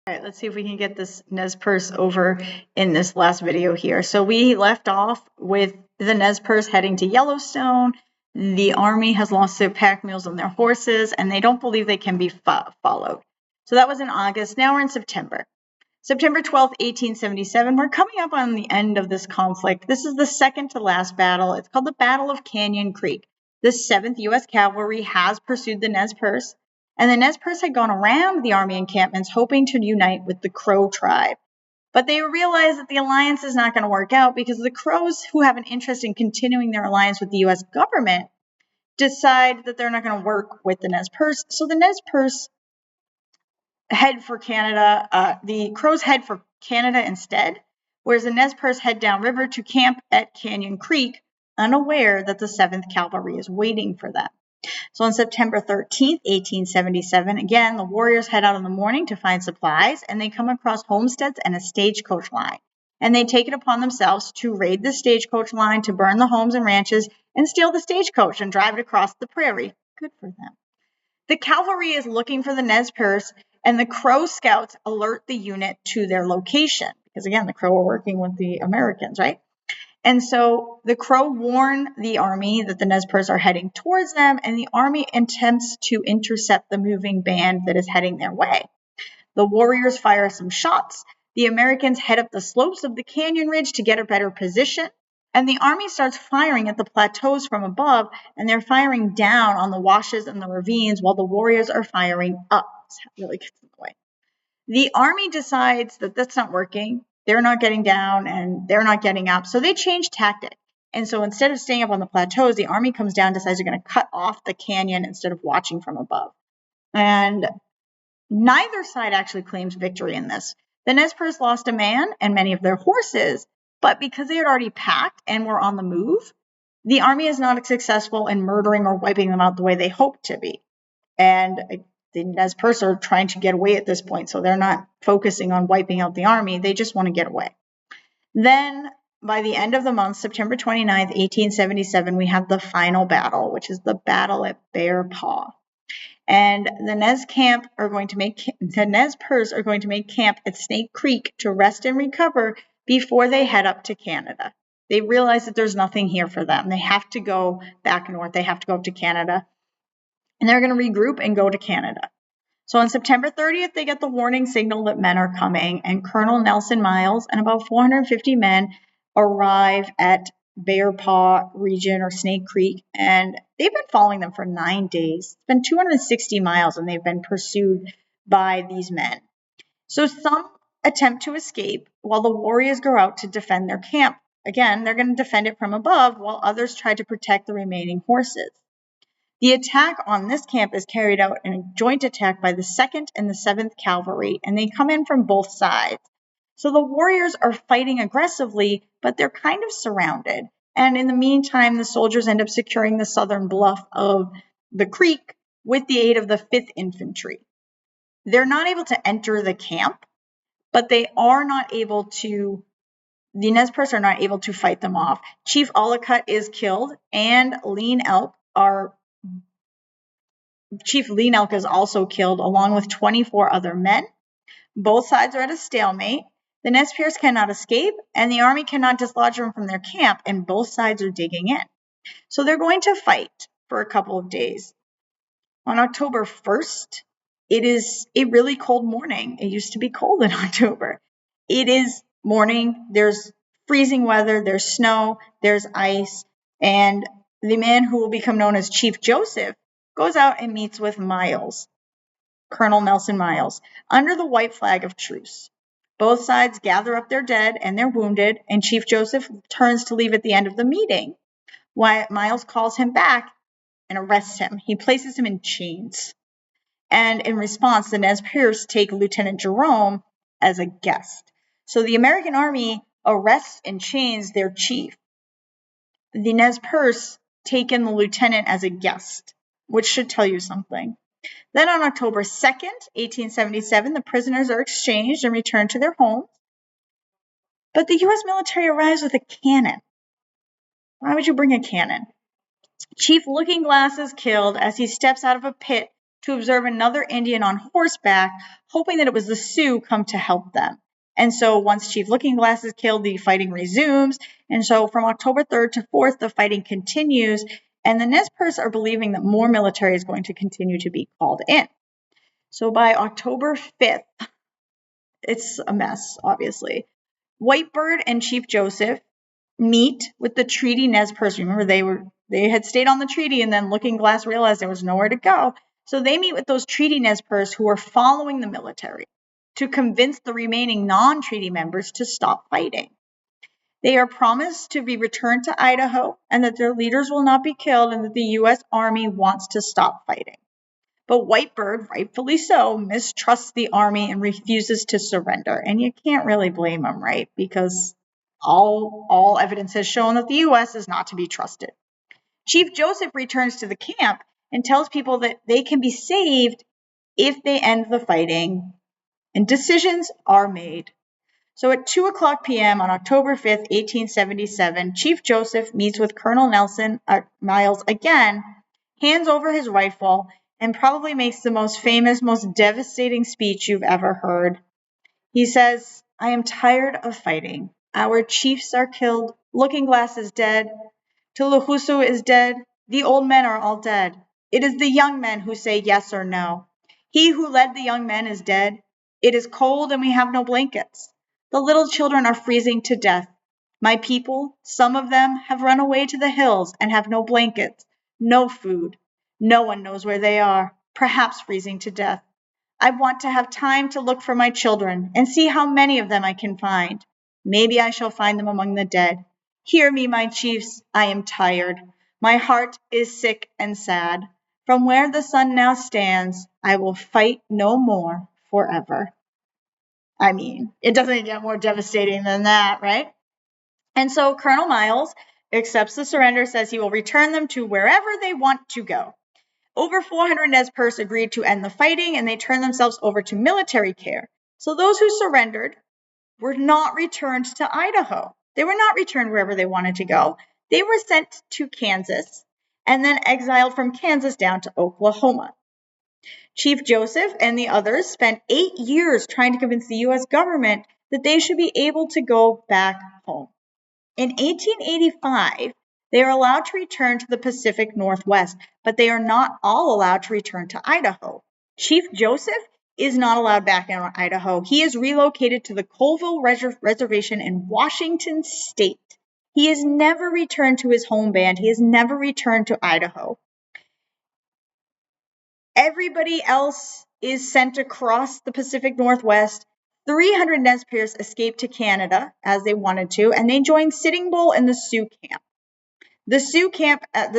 All right, let's see if we can get this Nez Perce over in this last video here. So we left off with the Nez Perce heading to Yellowstone. The army has lost their pack mules and their horses, and they don't believe they can be followed. So that was in August. Now we're in September. September 12th, 1877. We're coming up on the end of this conflict. This is the second to last battle. It's called the Battle of Canyon Creek. The 7th U.S. Cavalry has pursued the Nez Perce, and the Nez Perce had gone around the army encampments hoping to unite with the Crow tribe. But they realize that the alliance is not going to work out because the Crows, who have an interest in continuing their alliance with the U.S. government, decide that they're not going to work with the Nez Perce. So the Nez Perce head for Canada. The Crows head for Canada instead, whereas the Nez Perce head downriver to camp at Canyon Creek, unaware that the 7th Cavalry is waiting for them. So on September 13th, 1877, again, the warriors head out in the morning to find supplies, and they come across homesteads and a stagecoach line. And they take it upon themselves to raid the stagecoach line, to burn the homes and ranches, and steal the stagecoach and drive it across the prairie. Good for them. The cavalry is looking for the Nez Perce, and the Crow scouts alert the unit to their location. Because again, the Crow are working with the Americans, right? And so the Crow warn the army that the Nez Perce are heading towards them, and the army attempts to intercept the moving band that is heading their way. The warriors fire some shots. The Americans head up the slopes of the canyon ridge to get a better position, and the army starts firing at the plateaus from above, and they're firing down on the washes and the ravines while the warriors are firing up. That really gets in the way. The army decides that that's not working. They're not getting down and they're not getting up. So they change tactic. And so instead of staying up on the plateaus, the army comes down, decides they're going to cut off the canyon instead of watching from above. And neither side actually claims victory in this. The Nez Perce lost a man and many of their horses, but because they had already packed and were on the move, the army is not successful in murdering or wiping them out the way they hoped to be. And the Nez Perce are trying to get away at this point, so they're not focusing on wiping out the army. They just want to get away. Then, by the end of the month, September 29th, 1877, we have the final battle, which is the Battle at Bear Paw. And the Nez Perce are going to make camp at Snake Creek to rest and recover before they head up to Canada. They realize that there's nothing here for them. They have to go back north. They have to go up to Canada. And they're going to regroup and go to Canada. So on September 30th, they get the warning signal that men are coming, and Colonel Nelson Miles and about 450 men arrive at Bear Paw region or Snake Creek, and they've been following them for 9 days. It's been 260 miles, and they've been pursued by these men. So some attempt to escape while the warriors go out to defend their camp. Again, they're going to defend it from above while others try to protect the remaining horses. The attack on this camp is carried out in a joint attack by the 2nd and the 7th Cavalry, and they come in from both sides. So the warriors are fighting aggressively, but they're kind of surrounded. And in the meantime, the soldiers end up securing the southern bluff of the creek with the aid of the 5th Infantry. They're not able to enter the camp, but the Nez Perce are not able to fight them off. Chief Ollicut is killed, and Chief Lean Elk is also killed, along with 24 other men. Both sides are at a stalemate. The Nez Perce cannot escape, and the army cannot dislodge them from their camp, and both sides are digging in. So they're going to fight for a couple of days. On October 1st, it is a really cold morning. It used to be cold in October. It is morning. There's freezing weather. There's snow. There's ice. And the man who will become known as Chief Joseph goes out and meets with Miles, Colonel Nelson Miles, under the white flag of truce. Both sides gather up their dead and their wounded, and Chief Joseph turns to leave at the end of the meeting. While Miles calls him back and arrests him. He places him in chains. And in response, the Nez Perce take Lieutenant Jerome as a guest. So the American army arrests and chains their chief. The Nez Perce take in the lieutenant as a guest, which should tell you something. Then on October 2nd, 1877, the prisoners are exchanged and returned to their homes. But the U.S. military arrives with a cannon. Why would you bring a cannon? Chief Looking Glass is killed as he steps out of a pit to observe another Indian on horseback, hoping that it was the Sioux come to help them. And so once Chief Looking Glass is killed, the fighting resumes. And so from October 3rd to 4th, the fighting continues. And the Nez Perce are believing that more military is going to continue to be called in. So by October 5th, it's a mess, obviously. Whitebird and Chief Joseph meet with the treaty Nez Perce. Remember, they had stayed on the treaty, and then Looking Glass realized there was nowhere to go. So they meet with those treaty Nez Perce who are following the military to convince the remaining non-treaty members to stop fighting. They are promised to be returned to Idaho and that their leaders will not be killed and that the U.S. Army wants to stop fighting. But Whitebird, rightfully so, mistrusts the Army and refuses to surrender. And you can't really blame him, right? Because all evidence has shown that the U.S. is not to be trusted. Chief Joseph returns to the camp and tells people that they can be saved if they end the fighting, and decisions are made. So at 2:00 p.m. on October 5th, 1877, Chief Joseph meets with Colonel Miles again, hands over his rifle, and probably makes the most famous, most devastating speech you've ever heard. He says, "I am tired of fighting. Our chiefs are killed. Looking Glass is dead. Tulahusu is dead. The old men are all dead. It is the young men who say yes or no. He who led the young men is dead. It is cold and we have no blankets. The little children are freezing to death. My people, some of them, have run away to the hills and have no blankets, no food. No one knows where they are, perhaps freezing to death. I want to have time to look for my children and see how many of them I can find. Maybe I shall find them among the dead. Hear me, my chiefs, I am tired. My heart is sick and sad. From where the sun now stands, I will fight no more forever." I mean, it doesn't get more devastating than that, right? And so Colonel Miles accepts the surrender, says he will return them to wherever they want to go. Over 400 Nez Perce agreed to end the fighting, and they turned themselves over to military care. So those who surrendered were not returned to Idaho. They were not returned wherever they wanted to go. They were sent to Kansas and then exiled from Kansas down to Oklahoma. Chief Joseph and the others spent 8 years trying to convince the U.S. government that they should be able to go back home. In 1885, they are allowed to return to the Pacific Northwest, but they are not all allowed to return to Idaho. Chief Joseph is not allowed back in Idaho. He is relocated to the Colville Reservation in Washington State. He has never returned to his home band. He has never returned to Idaho. Everybody else is sent across the Pacific Northwest. 300 Nez Perce escaped to Canada as they wanted to, and they joined Sitting Bull in the Sioux camp. The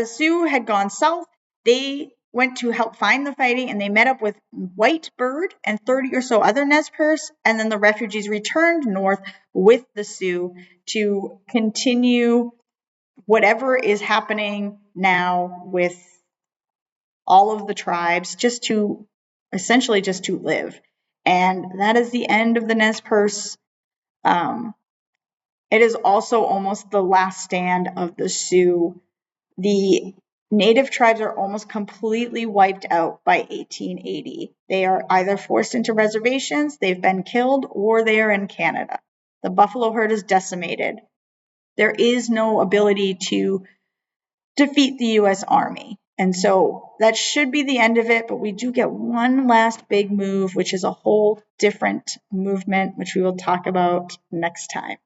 Sioux had gone south. They went to help find the fighting, and they met up with Whitebird and 30 or so other Nez Perce, and then the refugees returned north with the Sioux to continue whatever is happening now with all of the tribes, essentially just to live. And that is the end of the Nez Perce. It is also almost the last stand of the Sioux. The native tribes are almost completely wiped out by 1880. They are either forced into reservations, they've been killed, or they are in Canada. The buffalo herd is decimated. There is no ability to defeat the U.S. Army. And so that should be the end of it, but we do get one last big move, which is a whole different movement, which we will talk about next time.